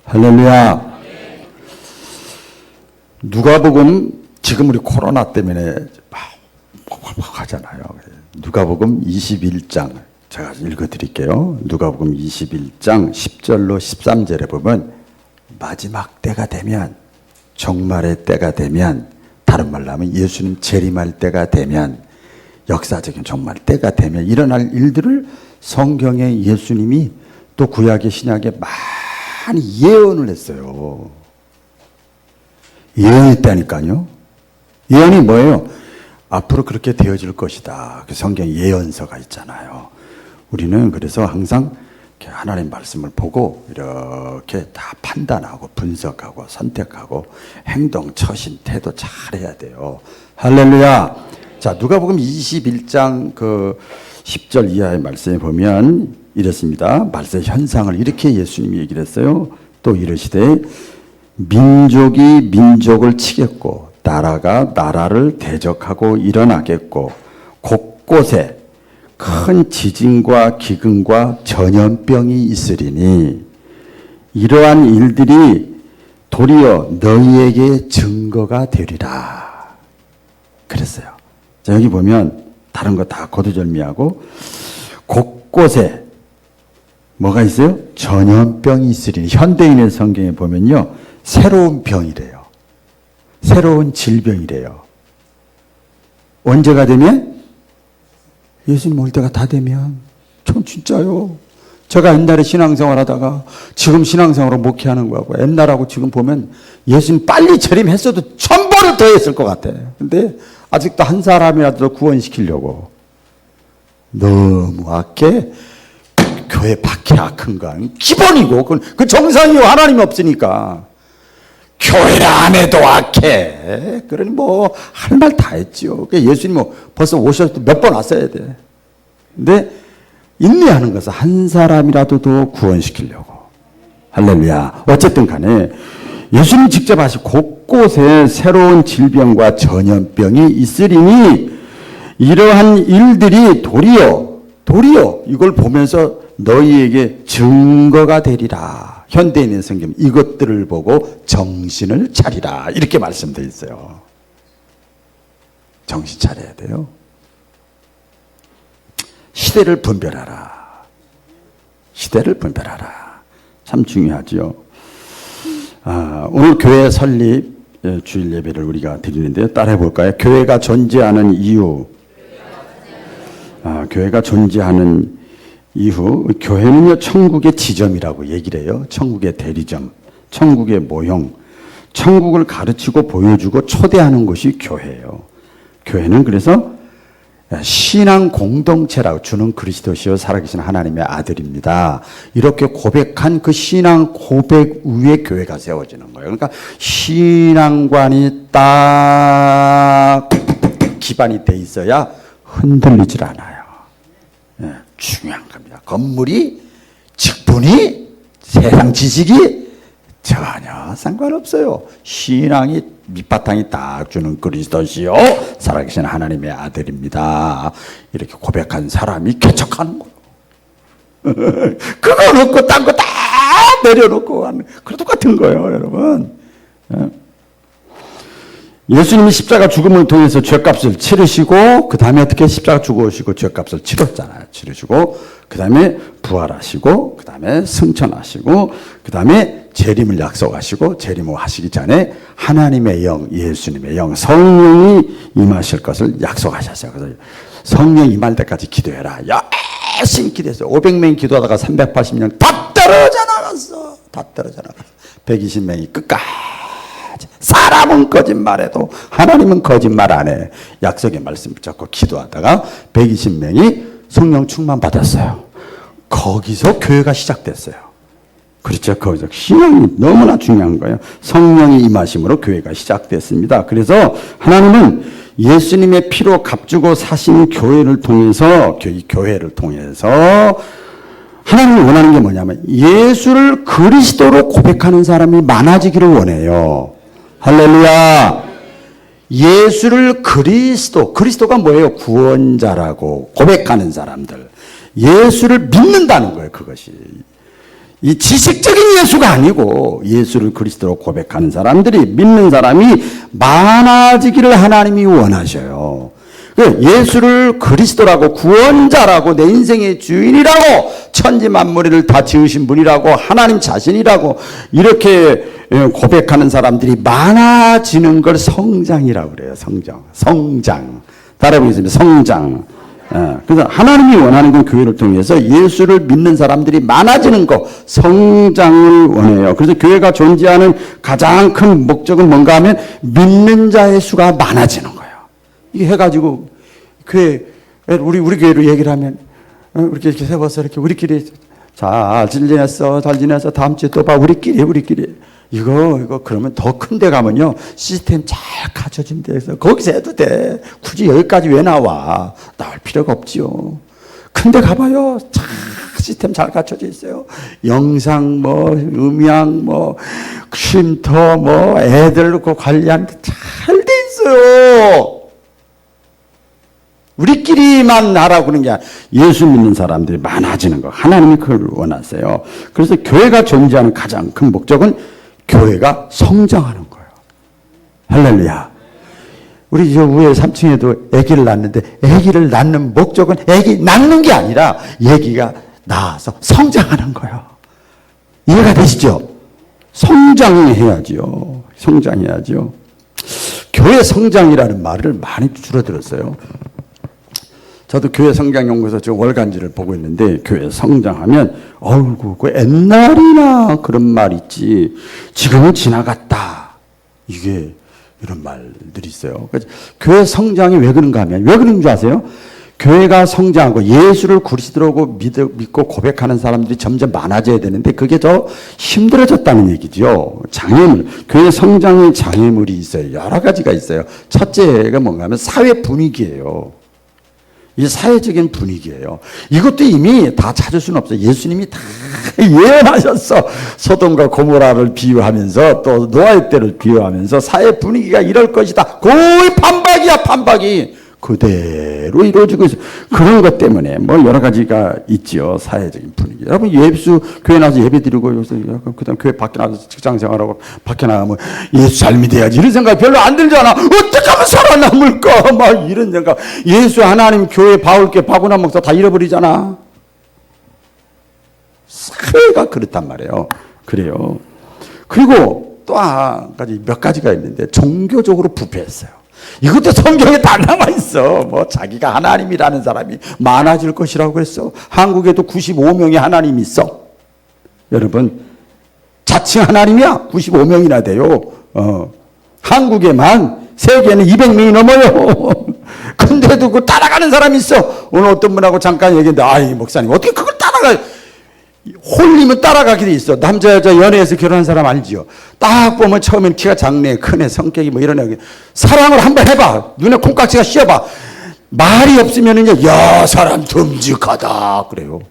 할렐루야. 누가복음, 지금 우리 코로나 때문에 하잖아요. 누가복음 21장 제가 읽어드릴게요. 누가복음 21장 10절로 13절에 보면 마지막 때가 되면, 종말의 때가 되면, 다른 말로 하면 예수님 재림할 때가 되면, 역사적인 종말 때가 되면 일어날 일들을 성경에 예수님이 또 구약의 신약에 많이 예언을 했어요. 예언했다니까요. 예언이 뭐예요? 앞으로 그렇게 되어질 것이다. 그 성경 예언서가 있잖아요. 우리는 그래서 항상 하나님 말씀을 보고 이렇게 다 판단하고 분석하고 선택하고 행동, 처신, 태도 잘해야 돼요. 할렐루야. 자, 누가복음 21장 그 10절 이하의 말씀에 보면 이렇습니다. 말세 현상을 이렇게 예수님이 얘기를 했어요. 또 이르시되 민족이 민족을 치겠고 나라가 나라를 대적하고 일어나겠고 곳곳에 큰 지진과 기근과 전염병이 있으리니 이러한 일들이 도리어 너희에게 증거가 되리라 그랬어요. 자, 여기 보면 다른 거 다 거두절미하고 곳곳에 뭐가 있어요? 전염병이 있으리니. 현대인의 성경에 보면요, 새로운 병이래요. 새로운 질병이래요. 언제가 되면? 예수님 올 때가 다 되면. 전 진짜요. 제가 옛날에 신앙생활 하다가 지금 신앙생활을 목회하는 거하고 옛날하고 지금 보면 예수님 빨리 재림했어도 1000번을 더 했을 것 같아. 근데 아직도 한 사람이라도 구원시키려고 너무 악해. 교회 밖에 악한 거 아니에요? 기본이고 그 정상이요. 하나님이 없으니까. 교회 안에도 악해. 그러니 뭐 할 말 다 했죠. 예수님 뭐 벌써 오셨을 때 몇 번 왔어야 돼. 근데 인내하는 것은 한 사람이라도 더 구원시키려고. 할렐루야. 어쨌든 간에 예수님 직접 하신 곳곳에 새로운 질병과 전염병이 있으리니 이러한 일들이 도리어 이걸 보면서 너희에게 증거가 되리라. 현대인의 성경 이것들을 보고 정신을 차리라 이렇게 말씀되어 있어요. 정신 차려야 돼요. 시대를 분별하라. 시대를 분별하라. 참 중요하죠. 오늘 교회 설립 주일 예배를 우리가 드리는데요. 따라해 볼까요? 교회가 존재하는 이유. 교회가 존재하는 이후, 교회는요, 천국의 지점이라고 얘기를 해요. 천국의 대리점, 천국의 모형, 천국을 가르치고 보여주고 초대하는 것이 교회예요. 교회는 그래서 신앙 공동체라고, 주는 그리스도시요 살아계신 하나님의 아들입니다. 이렇게 고백한 그 신앙 고백 위에 교회가 세워지는 거예요. 그러니까 신앙관이 딱 기반이 돼 있어야 흔들리질 않아요. 중요한 겁니다. 건물이, 직분이, 세상 지식이 전혀 상관없어요. 신앙이 밑바탕이 딱 주는 그리스도시요 살아계신 하나님의 아들입니다. 이렇게 고백한 사람이 개척하는 거예요. 그거 놓고 딴 거 다 내려놓고 하는, 그 똑같은 거예요, 여러분. 예수님이 십자가 죽음을 통해서 죄값을 치르시고 그 다음에 어떻게 십자가 죽으시고 죄값을 치렀잖아요. 치르시고 그 다음에 부활하시고 그 다음에 승천하시고 그 다음에 재림을 약속하시고 재림하시기 전에 하나님의 영, 예수님의 영, 성령이 임하실 것을 약속하셨어요. 그래서 성령 임할 때까지 기도해라. 열심히 기도했어요. 500명이 기도하다가 380명 다 떨어져 나갔어. 다 떨어져 나갔어. 120명이 끝까지. 사람은 거짓말해도 하나님은 거짓말 안 해. 약속의 말씀 붙잡고 기도하다가 120명이 성령 충만 받았어요. 거기서 교회가 시작됐어요. 그렇죠. 거기서 신앙이 너무나 중요한 거예요. 성령이 임하심으로 교회가 시작됐습니다. 그래서 하나님은 예수님의 피로 값주고 사신 교회를 통해서, 이 교회를 통해서 하나님이 원하는 게 뭐냐면 예수를 그리스도로 고백하는 사람이 많아지기를 원해요. 할렐루야. 예수를 그리스도가 뭐예요? 구원자라고 고백하는 사람들. 예수를 믿는다는 거예요, 그것이. 이 지식적인 예수가 아니고 예수를 그리스도로 고백하는 사람들이, 믿는 사람이 많아지기를 하나님이 원하셔요. 예수를 그리스도라고, 구원자라고, 내 인생의 주인이라고, 천지 만물을 다 지으신 분이라고, 하나님 자신이라고 이렇게 고백하는 사람들이 많아지는 걸 성장이라고 그래요. 성장. 따라해보겠습니다. 성장. 그래서 하나님이 원하는 건 교회를 통해서 예수를 믿는 사람들이 많아지는 거, 성장을 원해요. 그래서 교회가 존재하는 가장 큰 목적은 뭔가 하면 믿는 자의 수가 많아지는 거예요. 이게 해가지고 교회, 우리 교회로 얘기를 하면 이렇게 세워서 이렇게 우리끼리 잘 지냈어 다음 주에 또 봐, 우리끼리 이거 그러면 더 큰 데 가면요 시스템 잘 갖춰진 데서 거기서 해도 돼. 굳이 여기까지 왜 나올 필요가 없지요. 큰 데 가봐요. 참 시스템 잘 갖춰져 있어요. 영상 음향 쉼터 애들 관리하는 게 잘 돼 있어요. 우리끼리만 하라고 하는 게 아니라 예수 믿는 사람들이 많아지는 거, 하나님이 그걸 원하세요. 그래서 교회가 존재하는 가장 큰 목적은 교회가 성장하는 거예요. 할렐루야. 우리 저 위에 3층에도 아기를 낳는데, 아기를 낳는 목적은 아기 낳는 게 아니라 아기가 낳아서 성장하는 거예요. 이해가 되시죠? 성장해야지요. 교회 성장이라는 말을 많이 줄어들었어요. 저도 교회 성장연구소 저 월간지를 보고 있는데, 교회 성장하면 그 옛날이나 그런 말 있지, 지금은 지나갔다, 이게 이런 말들이 있어요. 그래서 교회 성장이 왜 그런가 하면, 왜 그런 줄 아세요? 교회가 성장하고 예수를 그리스도라고 믿고 고백하는 사람들이 점점 많아져야 되는데, 그게 더 힘들어졌다는 얘기죠. 장애물, 교회 성장의 장애물이 있어요. 여러 가지가 있어요. 첫째가 뭔가 하면 사회 분위기예요. 이 사회적인 분위기예요. 이것도 이미 다 찾을 수는 없어요. 예수님이 다 예언하셨어. 소돔과 고모라를 비유하면서, 또 노아의 때를 비유하면서 사회 분위기가 이럴 것이다. 거의 반박이야, 반박이. 그대로 이루어지고 있어요. 그런 것 때문에 여러 가지가 있죠. 사회적인 분위기. 여러분, 예수 교회 나와서 예배 드리고, 그다음 교회 밖에 나가서 직장 생활하고 밖에 나가면 예수 잘 믿어야지, 이런 생각 별로 안 들잖아. 어떻게 하면 살아남을까? 막 이런 생각. 예수, 하나님, 교회, 바울께, 박운환 목사 다 잃어버리잖아. 사회가 그렇단 말이에요. 그래요. 그리고 또 한 가지, 몇 가지가 있는데, 종교적으로 부패했어요. 이것도 성경에 다 남아있어. 자기가 하나님이라는 사람이 많아질 것이라고 그랬어. 한국에도 95명의 하나님이 있어. 여러분, 자칭 하나님이야. 95명이나 돼요. 한국에만, 세계에는 200명이 넘어요. 근데도 그거 따라가는 사람이 있어. 오늘 어떤 분하고 잠깐 얘기했는데, 목사님, 어떻게 그걸 따라가요? 홀리면 따라가게 돼 있어. 남자 여자 연애해서 결혼한 사람 알지요? 딱 보면 처음엔 키가 작네, 크네, 성격이 이런 애기. 사랑을 한번 해봐. 눈에 콩깍지가 씌어봐. 말이 없으면은요, 야, 사람 듬직하다 그래요.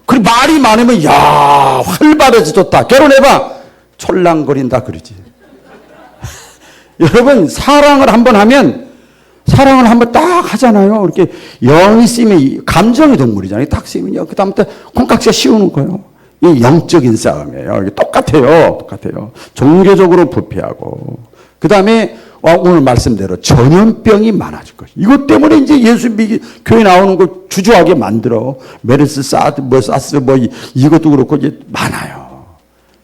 그리고 말이 많으면 야, 활발해서 좋다. 결혼해봐. 촐랑거린다 그러지. 여러분, 사랑을 한번 딱 하잖아요. 이렇게 영이 쓰이면, 감정의 동물이잖아요. 딱 쓰이면요, 그 다음부터 콩깍지가 씌우는 거예요. 이 영적인 싸움이에요. 이게 똑같아요. 종교적으로 부패하고, 그 다음에 오늘 말씀대로 전염병이 많아질 것이. 이것 때문에 이제 예수 교회 나오는 거 주저하게 만들어. 메르스, 사스, 이것도 그렇고 이제 많아요.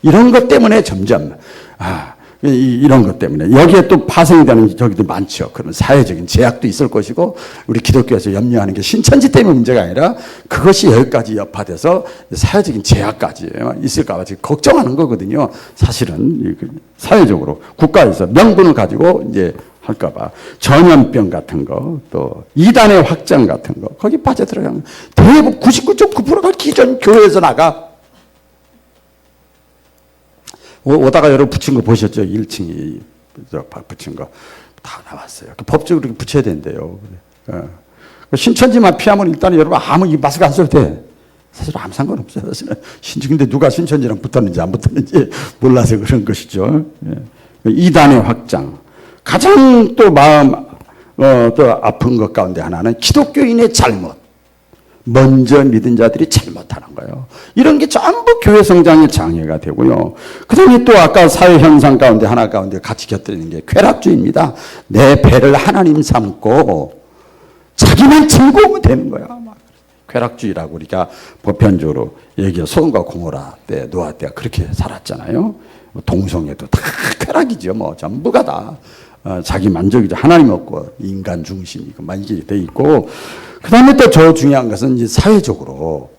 이런 것 때문에 점점 이런 것 때문에 여기에 또 파생되는 저기도 많죠. 그런 사회적인 제약도 있을 것이고, 우리 기독교에서 염려하는 게 신천지 때문에 문제가 아니라 그것이 여기까지 여파돼서 사회적인 제약까지 있을까 봐 지금 걱정하는 거거든요. 사실은 사회적으로 국가에서 명분을 가지고 이제 할까 봐 전염병 같은 거, 또 이단의 확장 같은 거, 거기 빠져들어가면 대부분 99.9%가 기존 교회에서 나가. 오다가 여러분 붙인 거 보셨죠? 1층이 붙인 거 다 나왔어요. 법적으로 이렇게 붙여야 된대요. 신천지만 피하면 일단 여러분 이 마스크 안 써도 돼. 사실 아무 상관없어요. 사실은. 근데 누가 신천지랑 붙었는지 안 붙었는지 몰라서 그런 것이죠. 이단의 확장. 가장 또 마음 또 아픈 것 가운데 하나는 기독교인의 잘못. 먼저 믿은 자들이 잘못하는 거예요. 이런 게 전부 교회 성장의 장애가 되고요. 그 다음에 또 아까 사회 현상 가운데 하나 가운데 같이 곁들이는 게 쾌락주의입니다. 내 배를 하나님 삼고 자기만 즐거우면 되는 거야. 쾌락주의라고 우리가 보편적으로 얘기해 소돔과 고모라 때 노아 때가 그렇게 살았잖아요. 동성애도 다 쾌락이죠. 뭐 전부가 다 자기 만족이죠. 하나님 없고 인간 중심이고 막 이게 돼 있고, 그 다음에 또 저 중요한 것은 이제 사회적으로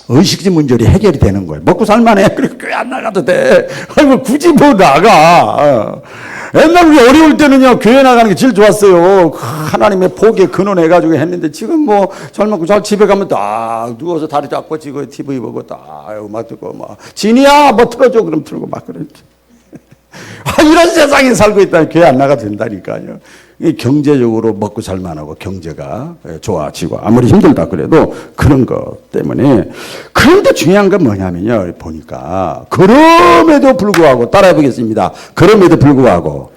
의식주 문제로 해결이 되는 거예요. 먹고 살만해. 그래 교회 안 나가도 돼. 아이고 굳이 뭐 나가. 옛날 우리 어려울 때는요 교회 나가는 게 제일 좋았어요. 하나님의 복에 근원해가지고 했는데 지금 뭐 젊고 잘 집에 가면 딱 누워서 다리 잡고 지고 TV 보고 딱 음악 듣고 막 진이야 뭐 틀어줘 그럼 틀고 막 그랬죠. 이런 세상에 살고 있다면 교회 안 나가도 된다니까요. 경제적으로 먹고 살만하고 경제가 좋아지고 아무리 힘들다 그래도 그런 것 때문에. 그런데 중요한 건 뭐냐면요, 보니까 그럼에도 불구하고 따라해 보겠습니다. 그럼에도 불구하고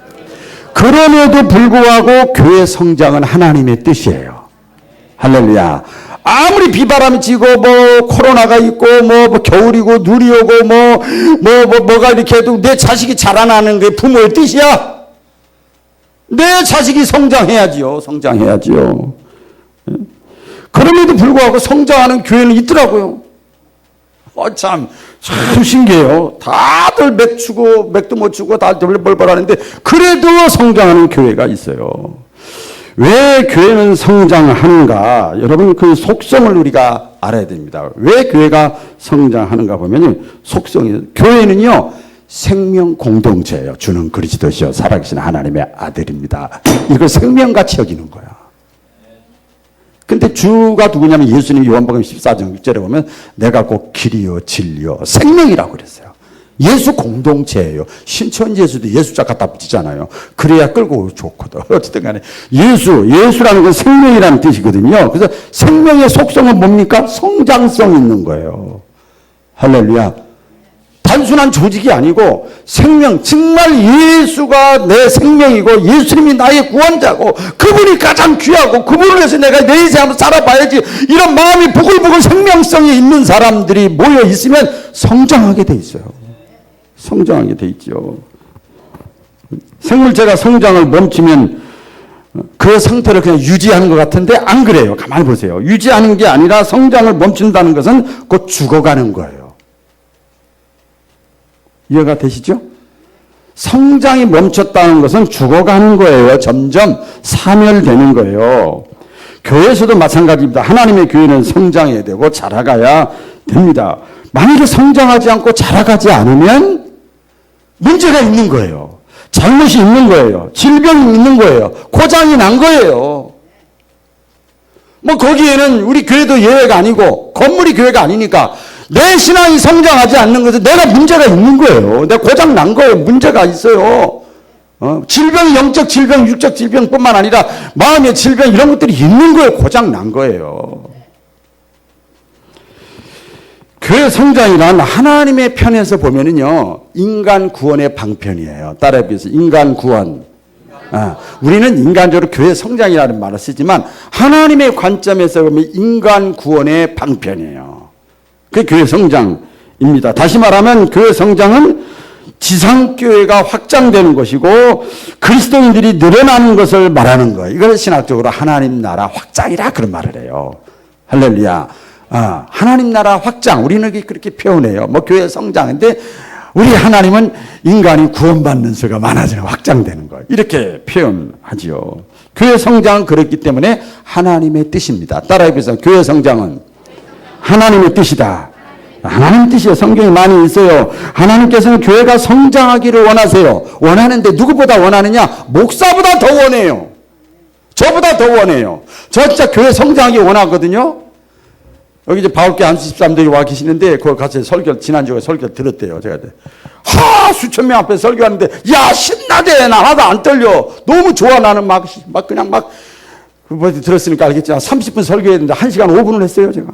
교회 성장은 하나님의 뜻이에요. 할렐루야. 아무리 비바람이 치고 뭐 코로나가 있고 뭐 겨울이고 눈이 오고 뭐가 이렇게 해도 내 자식이 자라나는 게 부모의 뜻이야. 내 자식이 성장해야지요. 그럼에도 불구하고 성장하는 교회는 있더라고요. 참 신기해요. 다들 맥도 못 추고 다들 벌벌 하는데 그래도 성장하는 교회가 있어요. 왜 교회는 성장하는가? 여러분 그 속성을 우리가 알아야 됩니다. 왜 교회가 성장하는가 보면 속성이, 교회는요 생명 공동체예요. 주는 그리스도시요 살아계신 하나님의 아들입니다. 이걸 생명같이 여기는 거야. 근데 주가 누구냐면 예수님 요한복음 14장 6절에 보면 내가 곧 길이요 진리요 생명이라고 그랬어요. 예수 공동체예요. 신천 예수도 예수자 갖다 붙이잖아요. 그래야 끌고 좋거든. 어쨌든 간에 예수라는 건 생명이라는 뜻이거든요. 그래서 생명의 속성은 뭡니까? 성장성 있는 거예요. 할렐루야. 단순한 조직이 아니고 생명, 정말 예수가 내 생명이고 예수님이 나의 구원자고 그분이 가장 귀하고 그분을 위해서 내가 내 인생 한번 살아봐야지, 이런 마음이 부글부글 생명성이 있는 사람들이 모여 있으면 성장하게 돼 있어요. 성장하게 돼 있죠. 생물체가 성장을 멈추면 그 상태를 그냥 유지하는 것 같은데 안 그래요. 가만히 보세요. 유지하는 게 아니라 성장을 멈춘다는 것은 곧 죽어가는 거예요. 이해가 되시죠? 성장이 멈췄다는 것은 죽어가는 거예요. 점점 사멸되는 거예요. 교회에서도 마찬가지입니다. 하나님의 교회는 성장해야 되고 자라가야 됩니다. 만약에 성장하지 않고 자라가지 않으면 문제가 있는 거예요. 잘못이 있는 거예요. 질병이 있는 거예요. 고장이 난 거예요. 뭐 거기에는 우리 교회도 예외가 아니고 건물이 교회가 아니니까 내 신앙이 성장하지 않는 것은 내가 문제가 있는 거예요. 내가 고장 난 거예요. 문제가 있어요. 질병이 영적 질병, 육적 질병뿐만 아니라 마음의 질병 이런 것들이 있는 거예요. 고장 난 거예요. 교회 성장이란 하나님의 편에서 보면은요, 인간 구원의 방편이에요. 따라해 보세요. 인간 구원. 우리는 인간적으로 교회 성장이라는 말을 쓰지만 하나님의 관점에서 보면 인간 구원의 방편이에요. 그게 교회 성장입니다. 다시 말하면 교회 성장은 지상교회가 확장되는 것이고 그리스도인들이 늘어나는 것을 말하는 거예요. 이걸 신학적으로 하나님 나라 확장이라 그런 말을 해요. 할렐루야. 하나님 나라 확장, 우리는 그렇게 표현해요. 뭐 교회 성장인데 우리 하나님은 인간이 구원받는 수가 많아지는, 확장되는 거예요. 이렇게 표현하지요. 교회 성장은 그렇기 때문에 하나님의 뜻입니다. 따라해 보세요. 교회 성장은 하나님의 뜻이다. 하나님의 뜻이에요. 성경이 많이 있어요. 하나님께서는 교회가 성장하기를 원하세요. 원하는데 누구보다 원하느냐? 목사보다 더 원해요. 저보다 더 원해요. 저 진짜 교회 성장하기 원하거든요. 여기 이제 바울교 안수 집사람들이 와 계시는데 거기 가서 지난주에 설교 들었대요. 제가 수천 명 앞에 설교하는데 야 신나대. 나 하나도 안 떨려. 너무 좋아. 나는 그냥 들었으니까 알겠지만 30분 설교했는데 1시간 5분을 했어요. 제가.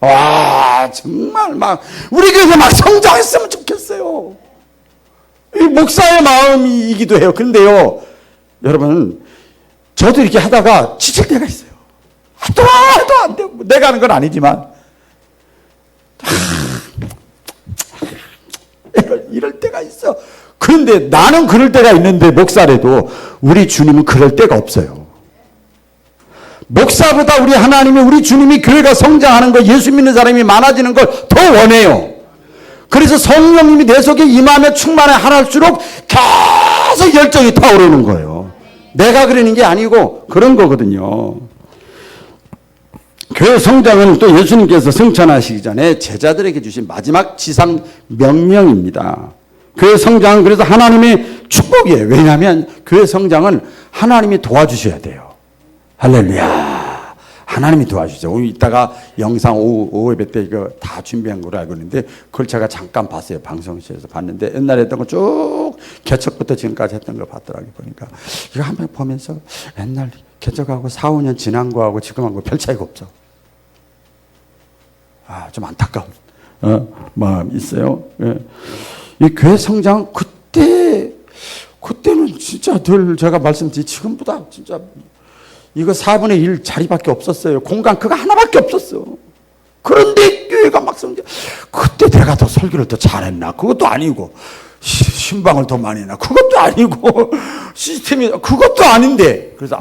와 정말 우리 교회에서 성장했으면 좋겠어요. 이 목사의 마음이기도 해요. 그런데요 여러분, 저도 이렇게 하다가 지칠 때가 있어요. 해도 안 돼. 내가 하는 건 아니지만. 이럴 때가 있어. 그런데 나는 그럴 때가 있는데 목사래도 우리 주님은 그럴 때가 없어요. 목사보다 우리 하나님이, 우리 주님이 교회가 성장하는 거, 예수 믿는 사람이 많아지는 걸 더 원해요. 그래서 성령님이 내 속에 임하며 충만해 할수록 계속 열정이 타오르는 거예요. 내가 그러는 게 아니고 그런 거거든요. 교회 성장은 또 예수님께서 승천하시기 전에 제자들에게 주신 마지막 지상 명령입니다. 교회 성장은 그래서 하나님의 축복이에요. 왜냐하면 교회 성장은 하나님이 도와주셔야 돼요. 할렐루야. 하나님이 도와주죠. 이따가 영상 오후 예배 때 이거 다 준비한 걸로 알고 있는데 그걸 제가 잠깐 봤어요. 방송실에서 봤는데 옛날에 했던 거 쭉 개척부터 지금까지 했던 거 봤더라고요. 보니까 이거 한번 보면서 옛날 개척하고 4, 5년 지난 거하고 지금 한 거 별 차이가 없어. 좀 안타까운 마음이 있어요. 예. 이 교회 성장 그때는 진짜 늘 제가 말씀드린 지금보다 진짜 이거 4분의 1 자리밖에 없었어요. 공간 그거 하나밖에 없었어. 그런데 교회가 막 성장. 그때 내가 더 설교를 더 잘했나? 그것도 아니고 신방을 더 많이 했나? 그것도 아니고 시스템이 그것도 아닌데. 그래서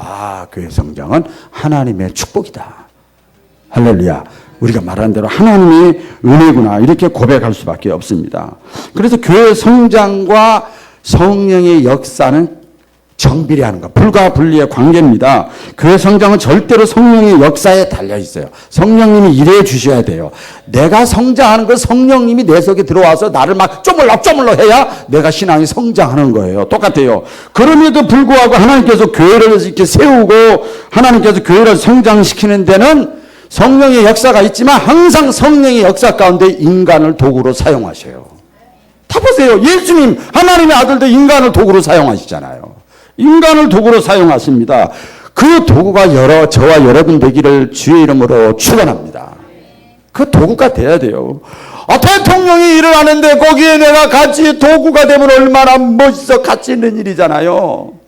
교회 성장은 하나님의 축복이다. 할렐루야. 우리가 말하는 대로 하나님의 은혜구나 이렇게 고백할 수밖에 없습니다. 그래서 교회 성장과 성령의 역사는 정비례하는 것, 불가분리의 관계입니다. 교회 성장은 절대로 성령의 역사에 달려 있어요. 성령님이 일해 주셔야 돼요. 내가 성장하는 건 성령님이 내 속에 들어와서 나를 막 쪼물럭 해야 내가 신앙이 성장하는 거예요. 똑같아요. 그럼에도 불구하고 하나님께서 교회를 이렇게 세우고 하나님께서 교회를 성장시키는 데는 성령의 역사가 있지만 항상 성령의 역사 가운데 인간을 도구로 사용하셔요. 다 보세요. 예수님, 하나님의 아들도 인간을 도구로 사용하시잖아요. 인간을 도구로 사용하십니다. 그 도구가 저와 여러분 되기를 주의 이름으로 축원합니다. 그 도구가 돼야 돼요. 대통령이 일을 하는데 거기에 내가 같이 도구가 되면 얼마나 멋있어. 가치 있는 일이잖아요.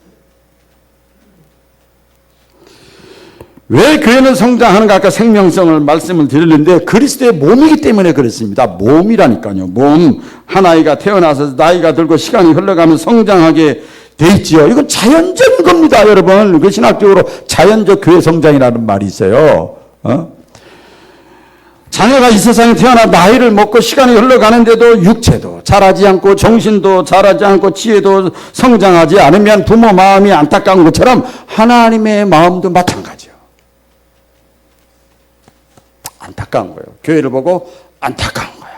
왜 교회는 성장하는가? 아까 생명성을 말씀을 드렸는데 그리스도의 몸이기 때문에 그렇습니다. 몸이라니까요. 몸. 한 아이가 태어나서 나이가 들고 시간이 흘러가면 성장하게 돼 있지요. 이건 자연적인 겁니다, 여러분. 그 신학적으로 자연적 교회 성장이라는 말이 있어요. 자녀가 이 세상에 태어나 나이를 먹고 시간이 흘러가는데도 육체도 자라지 않고 정신도 자라지 않고 지혜도 성장하지 않으면 부모 마음이 안타까운 것처럼 하나님의 마음도 마찬가지예요. 안타까운 거예요. 교회를 보고 안타까운 거야.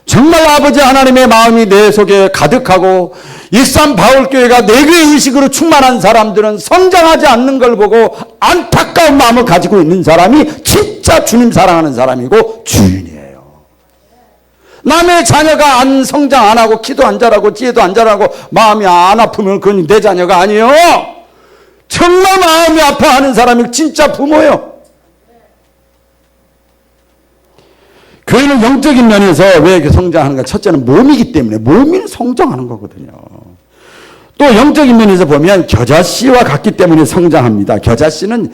정말 아버지 하나님의 마음이 내 속에 가득하고 일산 바울교회가 내교의 의식으로 충만한 사람들은 성장하지 않는 걸 보고 안타까운 마음을 가지고 있는 사람이 진짜 주님 사랑하는 사람이고 주인이에요. 남의 자녀가 안 성장 안 하고 기도 안 잘하고 지혜도 안 잘하고 마음이 안 아프면 그건 내 자녀가 아니에요. 정말 마음이 아파하는 사람이 진짜 부모예요. 교회는 영적인 면에서 왜 이렇게 성장하는가? 첫째는 몸이기 때문에 몸이 성장하는 거거든요. 또 영적인 면에서 보면 겨자씨와 같기 때문에 성장합니다. 겨자씨는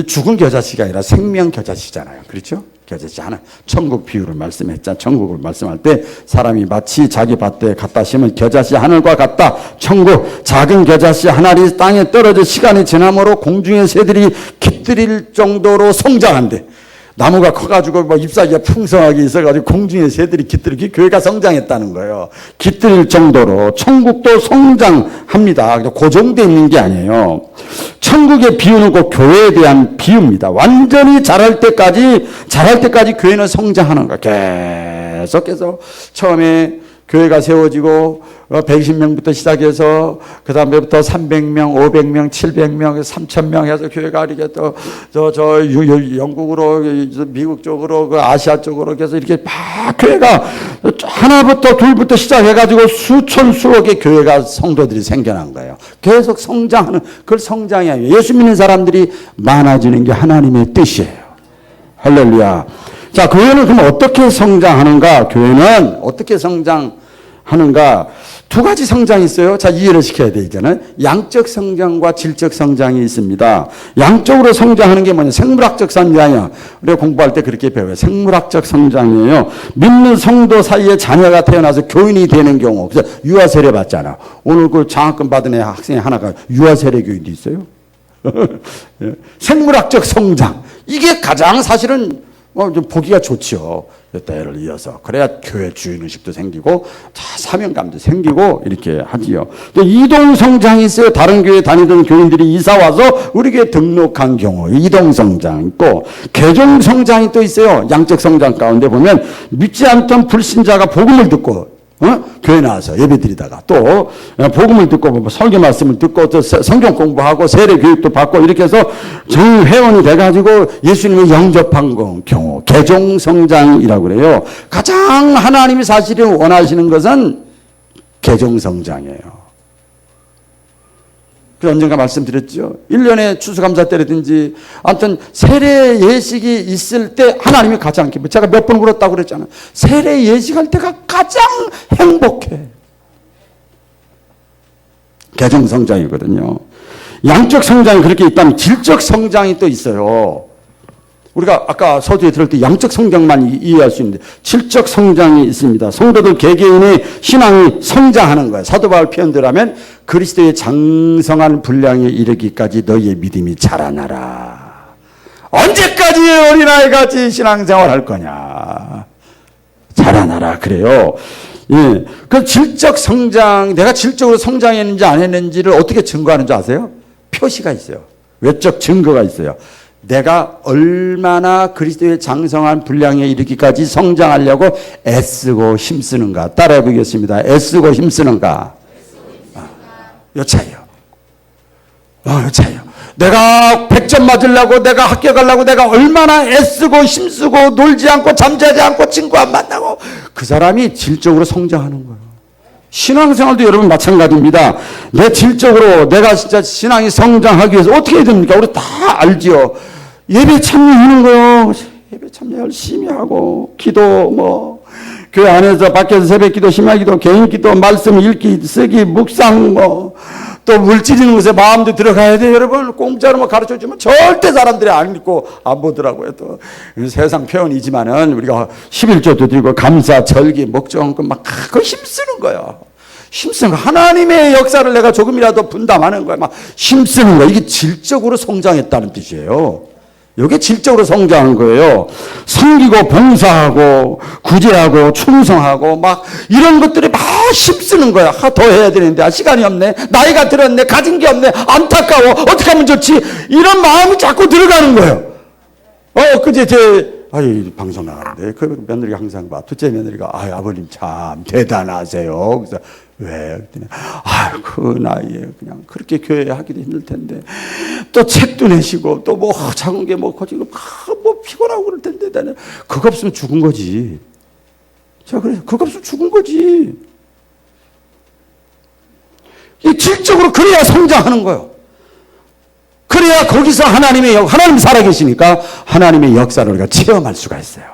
죽은 겨자씨가 아니라 생명 겨자씨잖아요. 그렇죠? 겨자씨 하나 천국 비유를 말씀했잖아요. 천국을 말씀할 때 사람이 마치 자기 밭에 갖다 심은 겨자씨 하늘과 같다. 천국 작은 겨자씨 하나리 땅에 떨어져 시간이 지남으로 공중의 새들이 깃들일 정도로 성장한대. 나무가 커가지고 뭐 잎사귀가 풍성하게 있어가지고 공중에 새들이 깃들이기 교회가 성장했다는 거예요. 깃들일 정도로 천국도 성장합니다. 고정되어 있는 게 아니에요. 천국의 비유는 꼭 교회에 대한 비유입니다. 완전히 자랄 때까지 교회는 성장하는 거예요. 계속해서 처음에 교회가 세워지고 120명부터 시작해서 그 다음에부터 300명, 500명, 700명, 3,000명 해서 교회가 이렇게 또 영국으로 미국 쪽으로 그 아시아 쪽으로 해서 이렇게 막 교회가 하나부터 둘부터 시작해가지고 수천 수억의 교회가 성도들이 생겨난 거예요. 계속 성장하는 그걸 성장이 아니에요. 예수 믿는 사람들이 많아지는 게 하나님의 뜻이에요. 할렐루야. 자, 교회는 그럼 어떻게 성장하는가? 교회는 어떻게 성장하는가 하는가? 두 가지 성장이 있어요. 자, 이해를 시켜야 돼, 이제는. 양적 성장과 질적 성장이 있습니다. 양적으로 성장하는 게 뭐냐? 생물학적 성장이야. 우리가 공부할 때 그렇게 배워요. 생물학적 성장이에요. 믿는 성도 사이에 자녀가 태어나서 교인이 되는 경우. 그래서 유아세례 받잖아. 오늘 그 장학금 받은 애 학생이 하나가 유아세례 교인도 있어요. 생물학적 성장. 이게 가장 사실은 좀 보기가 좋죠. 때를 이어서. 그래야 교회 주인의식도 생기고, 사명감도 생기고, 이렇게 하지요. 또 이동성장이 있어요. 다른 교회 다니던 교인들이 이사와서 우리 교회 등록한 경우, 이동성장 있고, 개종성장이 또 있어요. 양적 성장 가운데 보면, 믿지 않던 불신자가 복음을 듣고, 교회 나와서 예배 드리다가 또 복음을 듣고 뭐 설교 말씀을 듣고 또 성경 공부하고 세례 교육도 받고 이렇게 해서 정회원이 돼가지고 예수님을 영접한 경우 개종 성장이라고 그래요. 가장 하나님이 사실은 원하시는 것은 개종 성장이에요. 그 언젠가 말씀드렸죠. 1년에 추수감사 때라든지 아무튼 세례 예식이 있을 때 하나님이 가장 기뻐. 제가 몇 번 울었다고 그랬잖아요. 세례 예식할 때가 가장 행복해. 개종 성장이거든요. 양적 성장이 그렇게 있다면 질적 성장이 또 있어요. 우리가 아까 서두에 들을 때 양적 성장만 이해할 수 있는데 질적 성장이 있습니다. 성도들 개개인의 신앙이 성장하는 거예요. 사도 바울 표현대로하면 그리스도의 장성한 분량에 이르기까지 너희의 믿음이 자라나라. 언제까지 어린아이같이 신앙생활 할 거냐. 자라나라 그래요. 예, 그 질적 성장, 내가 질적으로 성장했는지 안 했는지를 어떻게 증거하는지 아세요? 표시가 있어요. 외적 증거가 있어요. 내가 얼마나 그리스도의 장성한 분량에 이르기까지 성장하려고 애쓰고 힘쓰는가. 따라해 보겠습니다. 애쓰고 힘쓰는가. 요 차이요. 요 차이요. 내가 100점 맞으려고, 내가 합격하려고 내가 얼마나 애쓰고 힘쓰고 놀지 않고 잠자지 않고 친구 안 만나고 그 사람이 질적으로 성장하는 거예요. 신앙생활도 여러분 마찬가지입니다. 내 질적으로 내가 진짜 신앙이 성장하기 위해서 어떻게 해야 됩니까? 우리 다 알지요. 예배 참여하는 거요. 예배 참여 열심히 하고 기도 교회 안에서 밖에서 새벽 기도, 심야 기도, 개인 기도, 말씀 읽기, 쓰기, 묵상 또 물질있는 곳에 마음도 들어가야 돼요. 여러분 공짜로 가르쳐주면 절대 사람들이 안 읽고 안 보더라고요. 또 세상 표현이지만은 우리가 11조도 드리고 감사, 절기, 목정금 막 그거 힘쓰는 거예요. 힘쓰는 거. 하나님의 역사를 내가 조금이라도 분담하는 거예요. 막 힘쓰는 거예요. 이게 질적으로 성장했다는 뜻이에요. 이게 질적으로 성장한 거예요. 섬기고 봉사하고 구제하고 충성하고 막 이런 것들이 막 힘쓰는 거야. 더 해야 되는데 시간이 없네. 나이가 들었네. 가진 게 없네. 안타까워. 어떻게 하면 좋지? 이런 마음이 자꾸 들어가는 거예요. 그제 방송 나가는데 그 며느리가 항상 봐. 둘째 며느리가 아버님 참 대단하세요. 그래서 왜? 그랬더니 그 나이에 그냥 그렇게 교회 하기도 힘들 텐데 또 책도 내시고 또 작은 게 커지고 피곤하고 그럴 텐데 나는 그거 없으면 죽은 거지. 자, 그래 그거 없으면 죽은 거지. 이 질적으로 그래야 성장하는 거예요. 그래야 거기서 하나님 살아계시니까 하나님의 역사를 우리가 체험할 수가 있어요.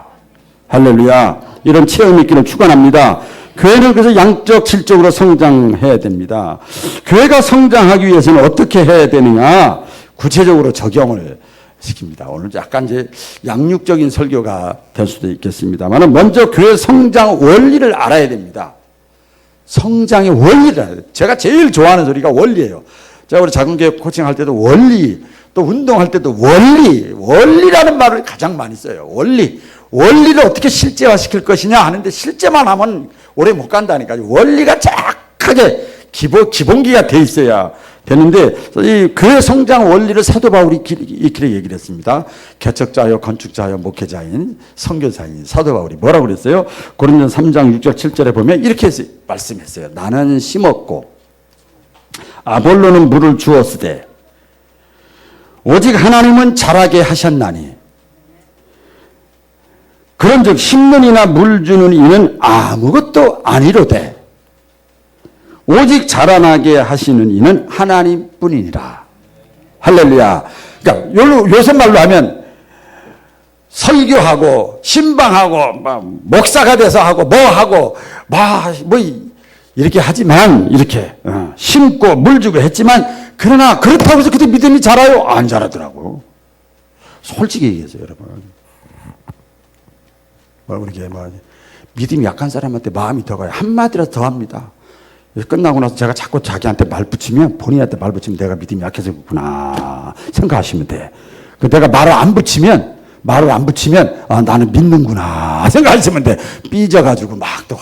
할렐루야. 이런 체험 있기를 축원합니다. 교회는 그래서 양적, 질적으로 성장해야 됩니다. 교회가 성장하기 위해서는 어떻게 해야 되느냐? 구체적으로 적용을 시킵니다. 오늘 약간 이제 양육적인 설교가 될 수도 있겠습니다만 먼저 교회 성장 원리를 알아야 됩니다. 성장의 원리를 알아야 돼요. 제가 제일 좋아하는 소리가 원리예요. 제가 우리 작은 교회 코칭할 때도 원리, 또 운동할 때도 원리라는 말을 가장 많이 써요. 원리를 어떻게 실제화시킬 것이냐 하는데 실제만 하면 오래 못 간다니까요. 원리가 정확하게 기본기가 돼 있어야 되는데 이 교회 성장 원리를 사도 바울이 이렇게 얘기를 했습니다. 개척자여 건축자여 목회자인 선교사인 사도 바울이 뭐라고 그랬어요? 고린도서 3장 6절 7절에 보면 이렇게 말씀했어요. 나는 심었고 아볼로는 물을 주었으되 오직 하나님은 자라게 하셨나니 그런즉 심는 이나 물 주는 이는 아무것도 아니로되 오직 자라나게 하시는 이는 하나님뿐이니라. 할렐루야. 그러니까 요새 말로 하면 설교하고 신방하고 목사가 돼서 하고 이렇게 하지만 이렇게 심고 물 주고 했지만 그러나 그렇다고 해서 그때 믿음이 자라요? 안 자라더라고. 솔직히 얘기해서 여러분. 우리 믿음이 약한 사람한테 마음이 더 가요. 한마디라도 더 합니다. 끝나고 나서 제가 자꾸 자기한테 말 붙이면, 본인한테 말 붙이면 내가 믿음이 약해서 그렇구나 생각하시면 돼. 내가 말을 안 붙이면 나는 믿는구나 생각하시면 돼. 삐져가지고 막 또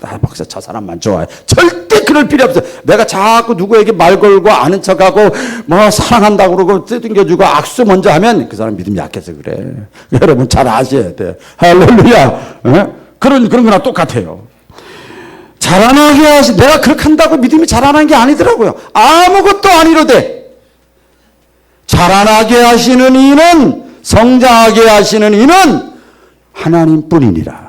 나 박사 저 사람만 좋아해. 절대 그럴 필요 없어. 내가 자꾸 누구에게 말 걸고 아는 척하고 뭐 사랑한다고 그러고 뜯겨주고 악수 먼저 하면 그 사람 믿음이 약해서 그래. 여러분 잘 아셔야 돼. 할렐루야. 그런 거랑 똑같아요. 자라나게 내가 그렇게 한다고 믿음이 자라나는 게 아니더라고요. 아무것도 아니로되 자라나게 하시는 이는, 성장하게 하시는 이는 하나님뿐이니라.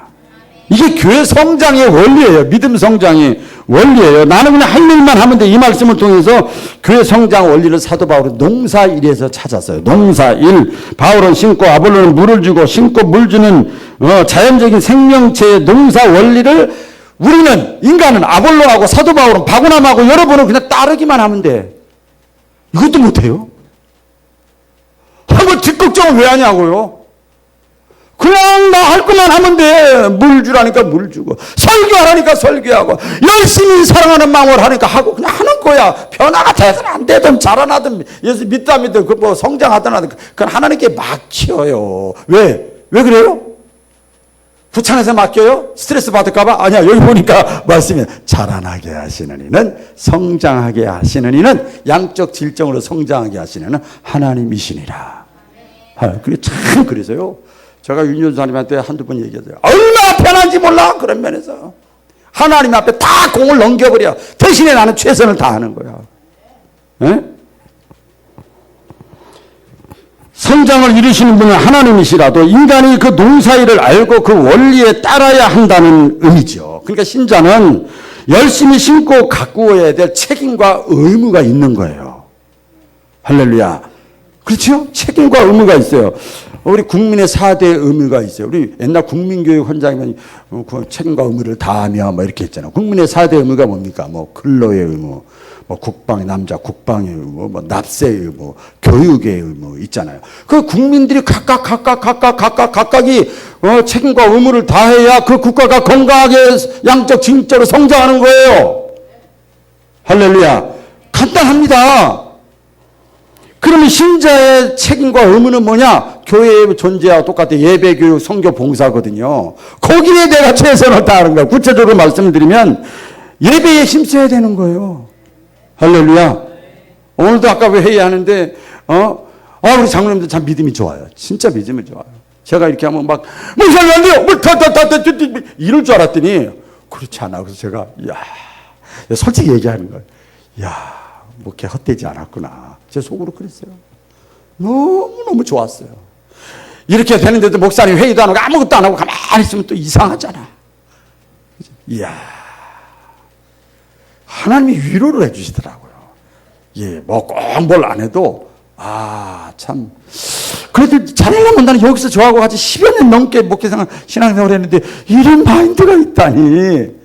이게 교회 성장의 원리예요. 믿음 성장의 원리예요. 나는 그냥 할 일만 하면 돼. 이 말씀을 통해서 교회 성장 원리를 사도 바울은 농사일에서 찾았어요. 농사일. 바울은 심고 아볼로는 물을 주고, 심고 물 주는 자연적인 생명체의 농사 원리를 우리는, 인간은 아볼로하고 사도 바울은 바구남하고 여러분은 그냥 따르기만 하면 돼. 이것도 못해요. 한번 뒷걱정을 왜 하냐고요. 그냥 나 할 것만 하면 돼. 물 주라니까 물 주고, 설교하라니까 설교하고, 열심히 사랑하는 마음을 하니까 하고 그냥 하는 거야. 변화가 되든 안 되든 자라나든 예수 믿다 안 믿든 뭐 성장하든 하든 그건 하나님께 맡겨요. 왜 그래요? 부창에서 맡겨요? 스트레스 받을까 봐? 아니야. 여기 보니까 말씀이 자라나게 하시는 이는, 성장하게 하시는 이는, 양적 질정으로 성장하게 하시는 이는 하나님이시니라. 그게 참 그래서요. 제가 윤전사님한테 한두 번 얘기했어요. 얼마나 편한지 몰라. 그런 면에서 하나님 앞에 다 공을 넘겨버려. 대신에 나는 최선을 다하는 거야. 에? 성장을 이루시는 분은 하나님이시라도 인간이 그 농사일을 알고 그 원리에 따라야 한다는 의미죠. 그러니까 신자는 열심히 심고 가꾸어야 될 책임과 의무가 있는 거예요. 할렐루야. 그렇죠? 책임과 의무가 있어요. 우리 국민의 4대 의무가 있어요. 우리 옛날 국민교육 현장이면 그 책임과 의무를 다하며 뭐 이렇게 했잖아요. 국민의 4대 의무가 뭡니까? 뭐 근로의 의무, 뭐 국방의 남자 국방의 의무, 뭐 납세의 의무, 교육의 의무 있잖아요. 그 국민들이 각각이 책임과 의무를 다해야 그 국가가 건강하게 양적 질적으로 성장하는 거예요. 할렐루야. 간단합니다. 그러면 신자의 책임과 의무는 뭐냐? 교회의 존재와 똑같아. 예배, 교육, 선교, 봉사거든요. 거기에 내가 최선을 다하는 거야. 구체적으로 말씀을 드리면 예배에 힘써야 되는 거예요. 할렐루야. 오늘도 아까 회의하는데 우리 장로님들 참 믿음이 좋아요. 진짜 믿음이 좋아요. 제가 이렇게 하면 막 목사님 안 돼요. 이럴 줄 알았더니 그렇지 않아. 그래서 제가 솔직히 얘기하는 거예요. 뭐 이렇게 헛되지 않았구나. 제 속으로 그랬어요. 너무너무 좋았어요. 이렇게 되는데도 목사님 회의도 안 하고 아무것도 안 하고 가만히 있으면 또 이상하잖아. 이야. 하나님이 위로를 해주시더라고요. 뭐 꼭 뭘 안 해도, 참. 그래도 잘하려면 나는 여기서 저하고 같이 10여 년 넘게 신앙생활을 했는데 이런 마인드가 있다니.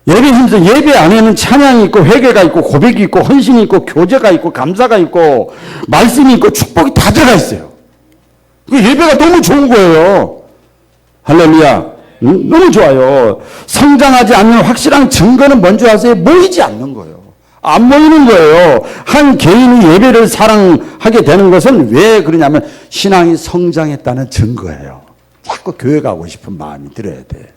예배 안에는 찬양이 있고 회개가 있고 고백이 있고 헌신이 있고 교제가 있고 감사가 있고 말씀이 있고 축복이 다 들어가 있어요. 예배가 너무 좋은 거예요. 할렐루야. 너무 좋아요. 성장하지 않는 확실한 증거는 뭔지 아세요? 모이지 않는 거예요. 안 모이는 거예요. 한 개인이 예배를 사랑하게 되는 것은 왜 그러냐면 신앙이 성장했다는 증거예요. 자꾸 교회 가고 싶은 마음이 들어야 돼.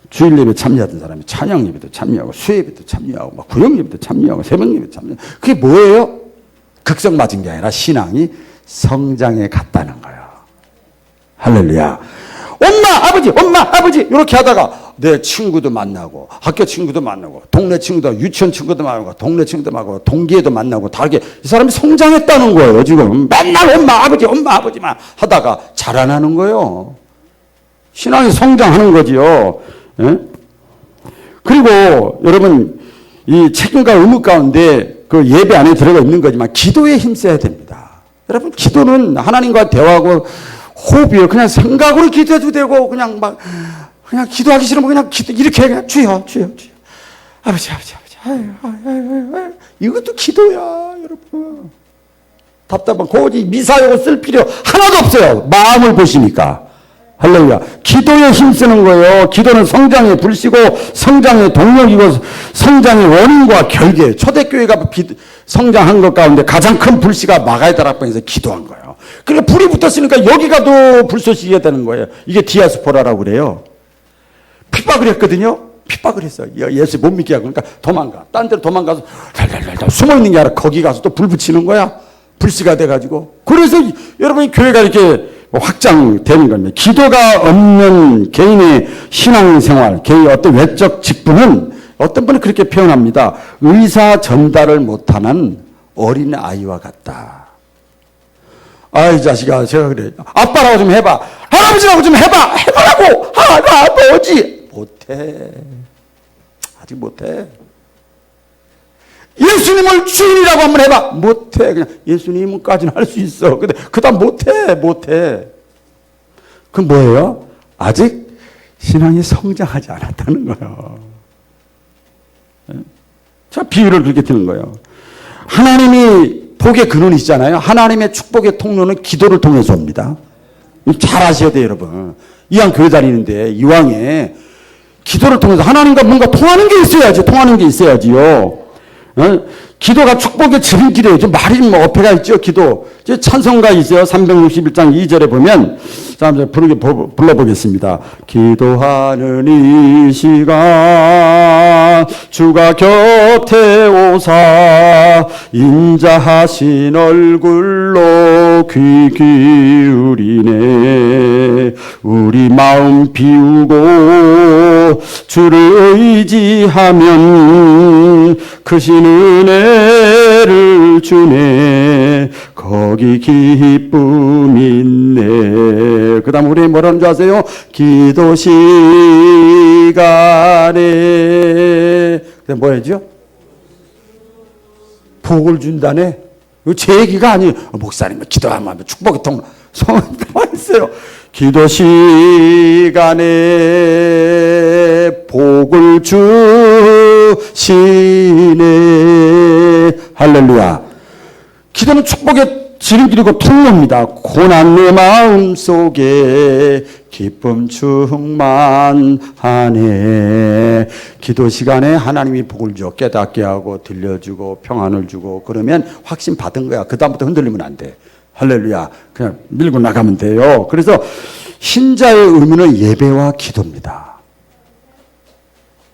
주일 예배 참여하던 사람이 찬양 예배도 참여하고 수예배도 참여하고 막 구역 예배도 참여하고 새벽 예배도 참여하고 그게 뭐예요? 극성 맞은 게 아니라 신앙이 성장해 갔다는 거예요. 할렐루야. 엄마 아버지 이렇게 하다가 내 친구도 만나고 학교 친구도 만나고 동네 친구도 유치원 친구도 만나고 동네 친구도 만나고 동기에도 만나고 다르게 이 사람이 성장했다는 거예요. 지금 맨날 엄마 아버지만 하다가 자라나는 거예요. 신앙이 성장하는 거지요. 예? 그리고 여러분 이 책임과 의무 가운데 그 예배 안에 들어가 있는 거지만 기도에 힘써야 됩니다. 여러분 기도는 하나님과 대화하고 호흡이에요. 그냥 생각으로 기도해도 되고, 그냥 기도하기 싫으면 그냥 이렇게 해. 그냥 주여. 아버지. 아유. 이것도 기도야, 여러분. 답답한 고지 미사여고 쓸 필요 하나도 없어요. 마음을 보시니까. 할렐루야. 기도에 힘쓰는 거예요. 기도는 성장의 불씨고 성장의 동력이고 성장의 원인과 결계. 초대교회가 성장한 것 가운데 가장 큰 불씨가 마가의 다락방에서 기도한 거예요. 그러니까 불이 붙었으니까 여기가도 불쏘시게 되는 거예요. 이게 디아스포라라고 그래요. 핍박을 했거든요. 핍박을 했어요. 예수 못 믿게 하고. 그러니까 도망가. 딴 데로 도망가서 달달달달 숨어 있는 게 아니라 거기 가서 또 불 붙이는 거야. 불씨가 돼가지고. 그래서 여러분이 교회가 이렇게 확장되는 겁니다. 기도가 없는 개인의 신앙생활, 개인의 어떤 외적 직분은 어떤 분은 그렇게 표현합니다. 의사 전달을 못하는 어린 아이와 같다. 아이 자식아, 제가 그래. 아빠라고 좀 해봐. 할아버지라고 좀 해봐. 해보라고. 할아버지. 못해. 아직 못해. 예수님을 주인이라고 한번 해봐. 못해. 그냥 예수님까지는 할 수 있어. 근데 그다음 못해. 그건 뭐예요? 아직 신앙이 성장하지 않았다는 거예요. 자, 비유를 그렇게 드는 거예요. 하나님이 복의 근원이시잖아요. 하나님의 축복의 통로는 기도를 통해서 옵니다. 잘 아셔야 돼요, 여러분. 이왕 교회 다니는데 이왕에 기도를 통해서 하나님과 뭔가 통하는 게 있어야지요. 기도가 축복의 지름길이에요. 좀 말이 뭐 어폐가 있죠, 기도. 찬송가 있어요. 361장 2절에 보면, 자, 불러보겠습니다. 기도하는 이 시간, 주가 곁에 오사, 인자하신 얼굴로 귀 기울이네. 우리 마음 비우고, 주를 의지하면, 크신 은혜를 주네. 거기 기쁨 있네. 그 다음 우리 뭐라는 줄 아세요? 기도 시간에 뭐 해야죠? 복을 준다네. 이거 제 얘기가 아니에요. 목사님 기도하면 축복의 통로 성은 나와 있어요. 기도 시간에 복을 주시네. 할렐루야. 기도는 축복의 지름길이고 통로입니다. 고난 내 마음 속에 기쁨 충만하네. 기도 시간에 하나님이 복을 줘 깨닫게 하고 들려주고 평안을 주고 그러면 확신 받은 거야. 그 다음부터 흔들리면 안 돼. 할렐루야. 그냥 밀고 나가면 돼요. 그래서 신자의 의무는 예배와 기도입니다.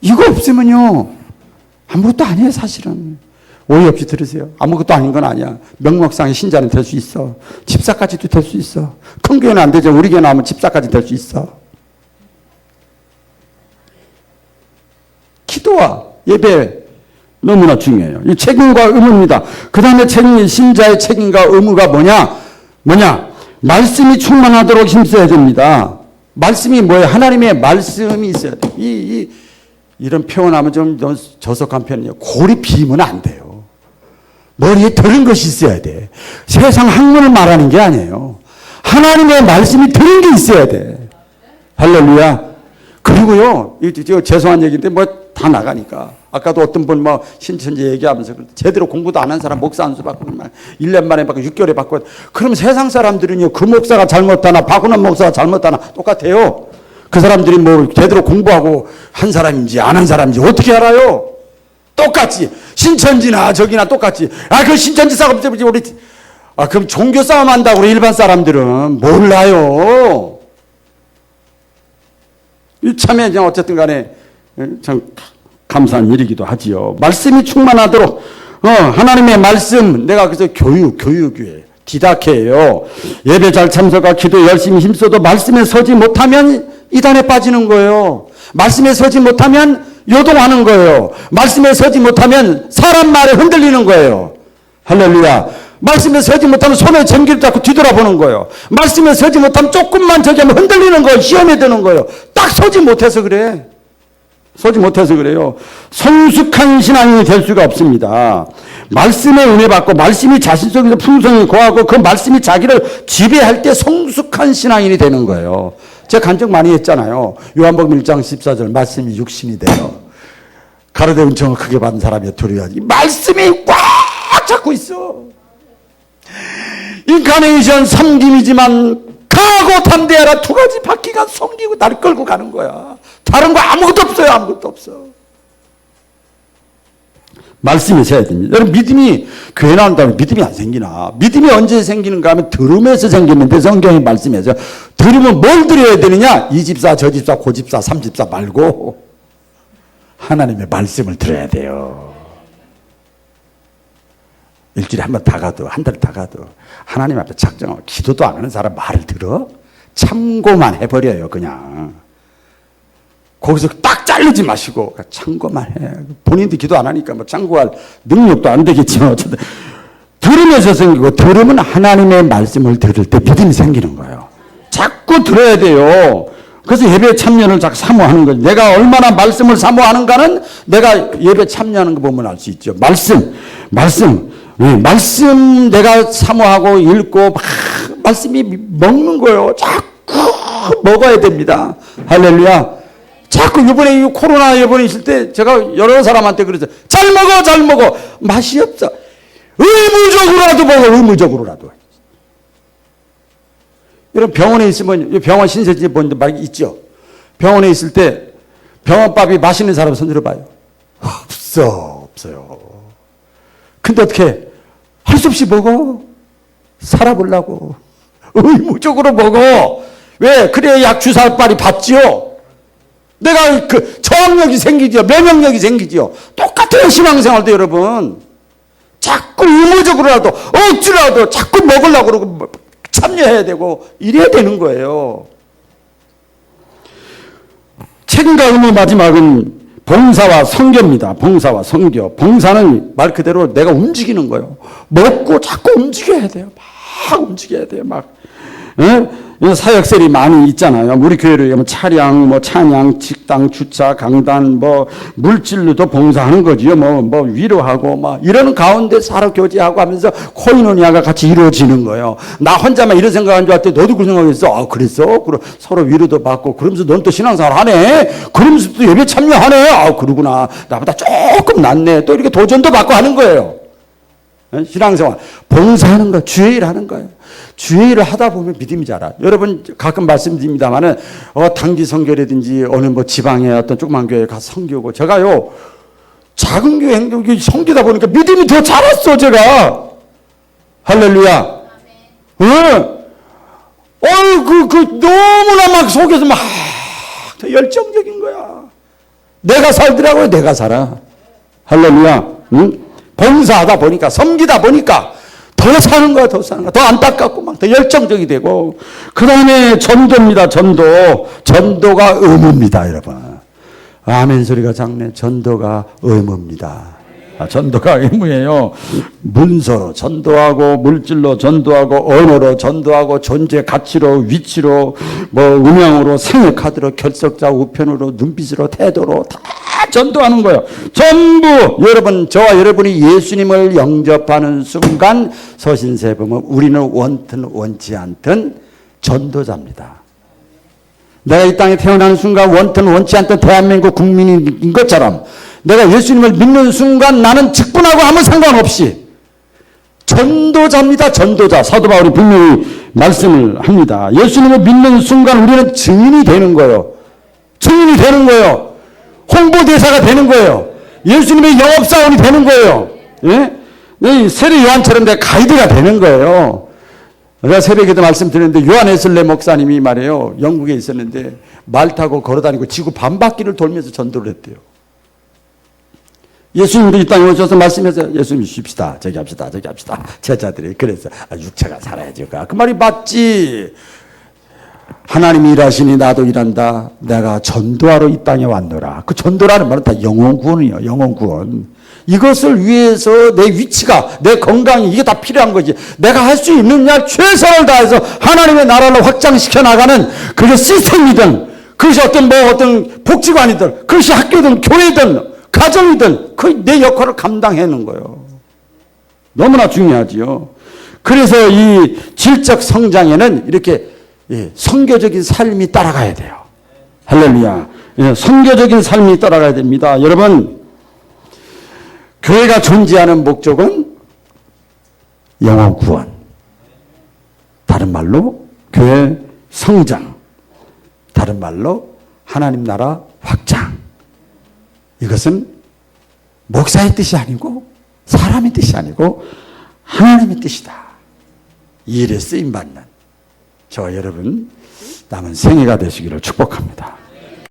이거 없으면요 아무것도 아니에요. 사실은 오해 없이 들으세요. 아무것도 아닌 건 아니야. 명목상의 신자는 될 수 있어. 집사까지도 될 수 있어. 큰 교회는 안 되죠. 우리 교회 나오면 집사까지 될 수 있어. 기도와 예배 너무나 중요해요. 이 책임과 의무입니다. 그 다음에 신자의 책임과 의무가 뭐냐? 말씀이 충만하도록 힘써야 됩니다. 말씀이 뭐예요? 하나님의 말씀이 있어야 돼요. 이런 표현하면 좀 저속한 표현이에요. 골이 비면 안 돼요. 머리에 들은 것이 있어야 돼. 세상 학문을 말하는 게 아니에요. 하나님의 말씀이 들은 게 있어야 돼. 할렐루야. 그리고요, 이거 죄송한 얘기인데 뭐 다 나가니까. 아까도 어떤 분 뭐 신천지 얘기하면서 제대로 공부도 안 한 사람 목사 안수 받고 1년 만에 받고 6개월에 받고 그럼 세상 사람들은요 그 목사가 잘못하나 박은원 목사가 잘못하나 똑같아요. 그 사람들이 뭐 제대로 공부하고 한 사람인지 안 한 사람인지 어떻게 알아요? 똑같지. 신천지나 저기나 똑같지. 그 신천지 싸움 때문에 우리 그럼 종교 싸움 한다고 우리 일반 사람들은 몰라요. 참에 어쨌든 간에 참 감사한 일이기도 하지요. 말씀이 충만하도록 하나님의 말씀 내가 그래서 교육교회 디다케예요. 예배 잘 참석하고 기도 열심히 힘써도 말씀에 서지 못하면 이단에 빠지는 거예요. 말씀에 서지 못하면 요동하는 거예요. 말씀에 서지 못하면 사람 말에 흔들리는 거예요. 할렐루야. 말씀에 서지 못하면 손에 전기를 잡고 뒤돌아보는 거예요. 말씀에 서지 못하면 조금만 저기 하면 흔들리는 거예요. 시험에 드는 거예요. 딱 서지 못해서 그래. 쏘지 못해서 그래요. 성숙한 신앙이 될 수가 없습니다. 말씀에 은혜 받고 말씀이 자신 속에서 풍성히 거하고 그 말씀이 자기를 지배할 때 성숙한 신앙인이 되는 거예요. 제가 간증 많이 했잖아요. 요한복음 1장 14절 말씀이 육신이 돼요. 가로대 은총을 크게 받은 사람이 두려워하지. 말씀이 꽉 잡고 있어. 인카네이션 섬김이지만 강하고 담대하라 두 가지 바퀴가 섬기고 나를 끌고 가는 거야. 다른 거 아무것도 없어요. 아무것도 없어. 말씀이 있어야 됩니다. 여러분 믿음이 교회 나온다면 믿음이 안 생기나? 믿음이 언제 생기는가 하면 들음에서 생기는데 성경이 말씀해서 들으면 뭘 들어야 되느냐? 이 집사 저 집사 고 집사 삼 집사 말고 하나님의 말씀을 들어야 돼요. 일주일에 한 번 다 가도 한 달에 다 가도 하나님 앞에 작정하고 기도도 안 하는 사람 말을 들어? 참고만 해버려요. 그냥 거기서 딱 자르지 마시고 참고만 해. 본인도 기도 안 하니까 뭐 참고할 능력도 안 되겠지만 어쨌든 들으면서 생기고 들으면 하나님의 말씀을 들을 때 믿음이 생기는 거예요. 자꾸 들어야 돼요. 그래서 예배 참여를 자꾸 사모하는 거죠. 내가 얼마나 말씀을 사모하는가는 내가 예배 참여하는 거 보면 알 수 있죠. 말씀 내가 사모하고 읽고 막 말씀이 먹는 거예요. 자꾸 먹어야 됩니다. 할렐루야. 자꾸 이번에 코로나 이번에 있을 때 제가 여러 사람한테 그랬어요. 잘 먹어. 맛이 없어. 의무적으로라도 먹어. 의무적으로라도. 여러분 병원에 있으면 병원 신세지 보는데 막 있죠. 병원에 있을 때 병원밥이 맛있는 사람 손 들어봐요. 없어요. 근데 어떻게 할 수 없이 먹어. 살아보려고. 의무적으로 먹어. 왜? 그래야 약 주사 빨리 받지요. 내가 그 저항력이 생기죠. 면역력이 생기죠. 똑같아요. 신앙생활도 여러분. 자꾸 의무적으로라도 억지로라도 자꾸 먹으려고 그러고 참여해야 되고 이래야 되는 거예요. 책임과 의무 마지막은 봉사와 선교입니다. 봉사와 선교. 봉사는 말 그대로 내가 움직이는 거예요. 먹고 자꾸 움직여야 돼요. 막 움직여야 돼요. 막. 사역셀이 많이 있잖아요. 우리 교회를 뭐 차량, 찬양, 식당, 주차, 강단, 물질로도 봉사하는 거지요. 위로하고 이러는 가운데 사로 교제하고 하면서 코이노니아가 같이 이루어지는 거예요. 나 혼자만 이런 생각한 줄 알았더니 너도 그런 생각했어. 그랬어? 그럼 서로 위로도 받고 그러면서 넌 또 신앙생활 하네. 그러면서 또 예배 참여하네. 그러구나. 나보다 조금 낫네. 또 이렇게 도전도 받고 하는 거예요. 신앙생활. 봉사하는 거, 주의 일 하는 거예요. 주의 일을 하다 보면 믿음이 자라. 여러분 가끔 말씀드립니다만은 단기 선교라든지 어느 지방의 어떤 조그만 교회에 가서 선교고 제가요 작은 교회 행동교회 선교다 보니까 믿음이 더 자랐어 제가. 할렐루야. 너무나 막 속에서 막 열정적인 거야. 내가 살더라고요. 내가 살아. 할렐루야. 봉사하다 보니까 섬기다 보니까 더 사는 거야. 더 안타깝고 막 더 열정적이 되고. 그 다음에 전도입니다. 전도가 의무입니다. 여러분. 아멘 소리가 작네. 전도가 의무입니다. 전도가 의무예요. 문서로 전도하고 물질로 전도하고 언어로 전도하고 존재 가치로 위치로 음향으로 생애 카드로 결석자 우편으로 눈빛으로 태도로 다 전도하는 거예요. 전부 여러분 저와 여러분이 예수님을 영접하는 순간 서신서에 보면 우리는 원든 원치 않든 전도자입니다. 내가 이 땅에 태어나는 순간 원든 원치 않든 대한민국 국민인 것처럼 내가 예수님을 믿는 순간 나는 직분하고 아무 상관없이 전도자입니다. 전도자. 사도 바울이 분명히 말씀을 합니다. 예수님을 믿는 순간 우리는 증인이 되는 거예요. 증인이 되는 거예요. 홍보대사가 되는 거예요. 예수님의 영업사원이 되는 거예요. 예? 세례 요한처럼 내가 가이드가 되는 거예요. 제가 새벽에도 말씀드렸는데 요한 에슬레 목사님이 말이에요. 영국에 있었는데 말 타고 걸어다니고 지구 반바퀴를 돌면서 전도를 했대요. 예수님도 이 땅에 오셔서 말씀해서 예수님 쉽시다. 저기 합시다. 제자들이 그래서 육체가 살아야지. 그 말이 맞지. 하나님이 일하시니 나도 일한다. 내가 전도하러 이 땅에 왔노라. 그 전도라는 말은 다 영혼 구원이에요. 영혼 구원. 이것을 위해서 내 위치가, 내 건강이 이게 다 필요한 거지. 내가 할 수 있는 날 최선을 다해서 하나님의 나라를 확장시켜 나가는 그게 시스템이든 그것이 어떤 복지관이든, 그것이 학교든, 교회든, 가정이든, 그 내 역할을 감당하는 거예요. 너무나 중요하지요. 그래서 이 질적 성장에는 이렇게 선교적인 삶이 따라가야 돼요. 할렐루야. 선교적인 삶이 따라가야 됩니다. 여러분, 교회가 존재하는 목적은 영혼 구원. 다른 말로 교회 성장. 다른 말로 하나님 나라 확장. 이것은 목사의 뜻이 아니고 사람의 뜻이 아니고 하나님의 뜻이다. 이 일에 쓰임받는 저 여러분 남은 생애가 되시기를 축복합니다.